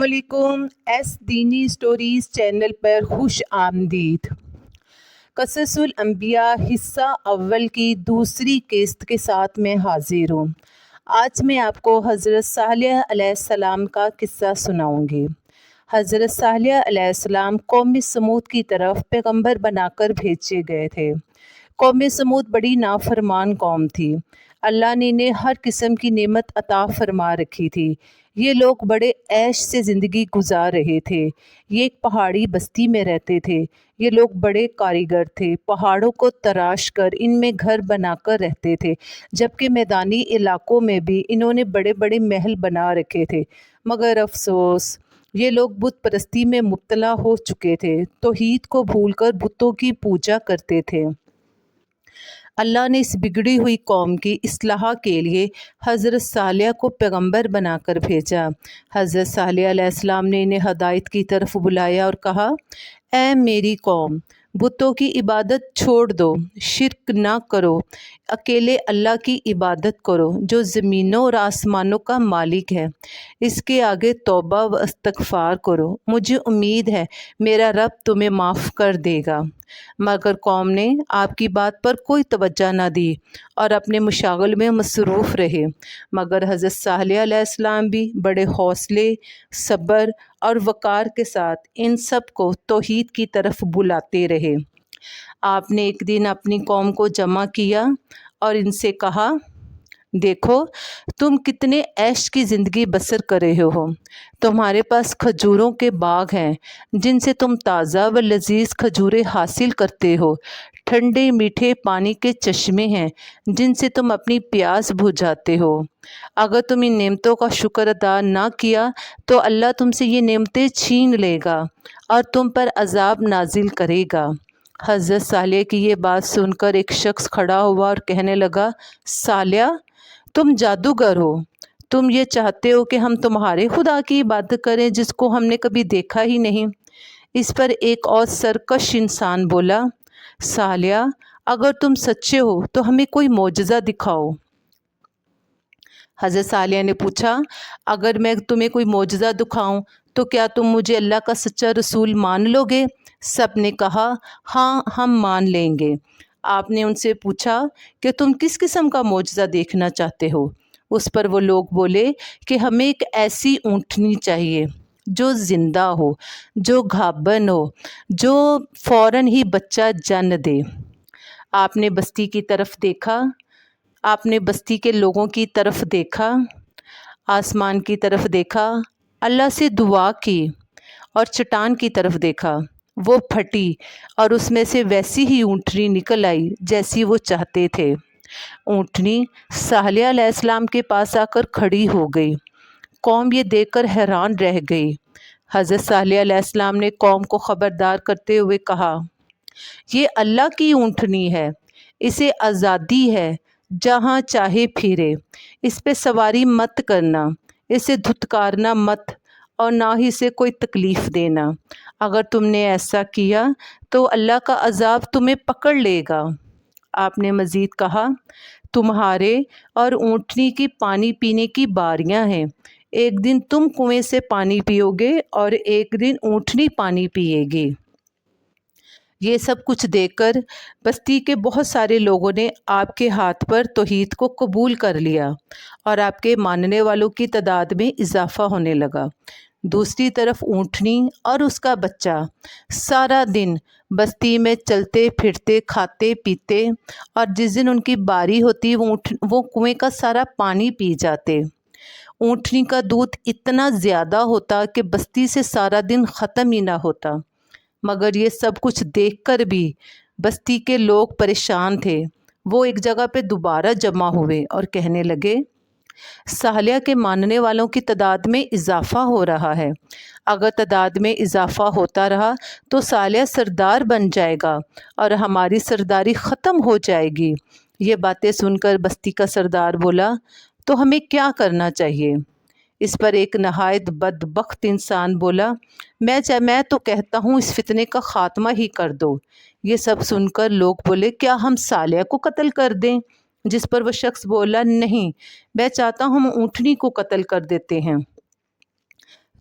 السلام علیکم، ایس دینی سٹوریز چینل پر خوش آمدید۔ قصص الانبیاء حصہ اول کی دوسری قسط کے ساتھ میں حاضر ہوں۔ آج میں آپ کو حضرت صالح علیہ السلام کا قصہ سناؤں گی۔ حضرت صالح علیہ السلام قوم سمود کی طرف پیغمبر بنا کر بھیجے گئے تھے۔ قوم سمود بڑی نافرمان قوم تھی۔ اللہ نے انہیں ہر قسم کی نعمت عطا فرما رکھی تھی۔ یہ لوگ بڑے عیش سے زندگی گزار رہے تھے۔ یہ ایک پہاڑی بستی میں رہتے تھے۔ یہ لوگ بڑے کاریگر تھے، پہاڑوں کو تراش کر ان میں گھر بنا کر رہتے تھے، جبکہ میدانی علاقوں میں بھی انہوں نے بڑے بڑے محل بنا رکھے تھے۔ مگر افسوس، یہ لوگ بت پرستی میں مبتلا ہو چکے تھے، توحید کو بھول کر بتوں کی پوجا کرتے تھے۔ اللہ نے اس بگڑی ہوئی قوم کی اصلاح کے لیے حضرت صالح کو پیغمبر بنا کر بھیجا۔ حضرت صالح علیہ السلام نے انہیں ہدایت کی طرف بلایا اور کہا، اے میری قوم، بتوں کی عبادت چھوڑ دو، شرک نہ کرو، اکیلے اللہ کی عبادت کرو جو زمینوں اور آسمانوں کا مالک ہے۔ اس کے آگے توبہ و استغفار کرو، مجھے امید ہے میرا رب تمہیں معاف کر دے گا۔ مگر قوم نے آپ کی بات پر کوئی توجہ نہ دی اور اپنے مشاغل میں مصروف رہے۔ مگر حضرت صالح علیہ السلام بھی بڑے حوصلے، صبر اور وقار کے ساتھ ان سب کو توحید کی طرف بلاتے رہے۔ آپ نے ایک دن اپنی قوم کو جمع کیا اور ان سے کہا، دیکھو تم کتنے عیش کی زندگی بسر کر رہے ہو۔ تمہارے پاس کھجوروں کے باغ ہیں جن سے تم تازہ و لذیذ کھجوریں حاصل کرتے ہو، ٹھنڈے میٹھے پانی کے چشمے ہیں جن سے تم اپنی پیاس بجھاتے ہو۔ اگر تم ان نعمتوں کا شکر ادا نہ کیا تو اللہ تم سے یہ نعمتیں چھین لے گا اور تم پر عذاب نازل کرے گا۔ حضرت صالح کی یہ بات سن کر ایک شخص کھڑا ہوا اور کہنے لگا، صالح، تم جادوگر ہو، تم یہ چاہتے ہو کہ ہم تمہارے خدا کی عبادت کریں جس کو ہم نے کبھی دیکھا ہی نہیں۔ اس پر ایک اور سرکش انسان بولا، صالح، اگر تم سچے ہو تو ہمیں کوئی معجزہ دکھاؤ۔ حضرت صالح نے پوچھا، اگر میں تمہیں کوئی معجزہ دکھاؤں تو کیا تم مجھے اللہ کا سچا رسول مان لو گے؟ سب نے کہا، ہاں ہم مان لیں گے۔ آپ نے ان سے پوچھا کہ تم کس قسم کا معجزہ دیکھنا چاہتے ہو؟ اس پر وہ لوگ بولے کہ ہمیں ایک ایسی اونٹنی چاہیے جو زندہ ہو، جو گھابن ہو، جو فوراً ہی بچہ جن دے۔ آپ نے بستی کی طرف دیکھا، آپ نے بستی کے لوگوں کی طرف دیکھا، آسمان کی طرف دیکھا، اللہ سے دعا کی اور چٹان کی طرف دیکھا۔ وہ پھٹی اور اس میں سے ویسی ہی اونٹنی نکل آئی جیسی وہ چاہتے تھے۔ اونٹنی صالح علیہ السلام کے پاس آ کر کھڑی ہو گئی۔ قوم یہ دیکھ کر حیران رہ گئی۔ حضرت صالح علیہ السلام نے قوم کو خبردار کرتے ہوئے کہا، یہ اللہ کی اونٹنی ہے، اسے آزادی ہے، جہاں چاہے پھرے، اس پہ سواری مت کرنا، اسے دھتکارنا مت اور نہ ہی اسے کوئی تکلیف دینا۔ اگر تم نے ایسا کیا تو اللہ کا عذاب تمہیں پکڑ لے گا۔ آپ نے مزید کہا، تمہارے اور اونٹنی کی پانی پینے کی باریاں ہیں، ایک دن تم کنویں سے پانی پیو گے اور ایک دن اونٹنی پانی پیے گی۔ یہ سب کچھ دیکھ کر بستی کے بہت سارے لوگوں نے آپ کے ہاتھ پر توحید کو قبول کر لیا اور آپ کے ماننے والوں کی تعداد میں اضافہ ہونے لگا۔ دوسری طرف اونٹنی اور اس کا بچہ سارا دن بستی میں چلتے پھرتے، کھاتے پیتے، اور جس دن ان کی باری ہوتی وہ کنویں کا سارا پانی پی جاتے۔ اونٹنی کا دودھ اتنا زیادہ ہوتا کہ بستی سے سارا دن ختم ہی نہ ہوتا۔ مگر یہ سب کچھ دیکھ کر بھی بستی کے لوگ پریشان تھے۔ وہ ایک جگہ پہ دوبارہ جمع ہوئے اور کہنے لگے، صالح کے ماننے والوں کی تعداد میں اضافہ ہو رہا ہے۔ اگر تعداد میں اضافہ ہوتا رہا تو صالح سردار بن جائے گا اور ہماری سرداری ختم ہو جائے گی۔ یہ باتیں سن کر بستی کا سردار بولا، تو ہمیں کیا کرنا چاہیے؟ اس پر ایک نہایت بدبخت انسان بولا، میں تو کہتا ہوں اس فتنے کا خاتمہ ہی کر دو۔ یہ سب سن کر لوگ بولے، کیا ہم صالح کو قتل کر دیں؟ جس پر وہ شخص بولا، نہیں، میں چاہتا ہوں ہم اونٹنی کو قتل کر دیتے ہیں۔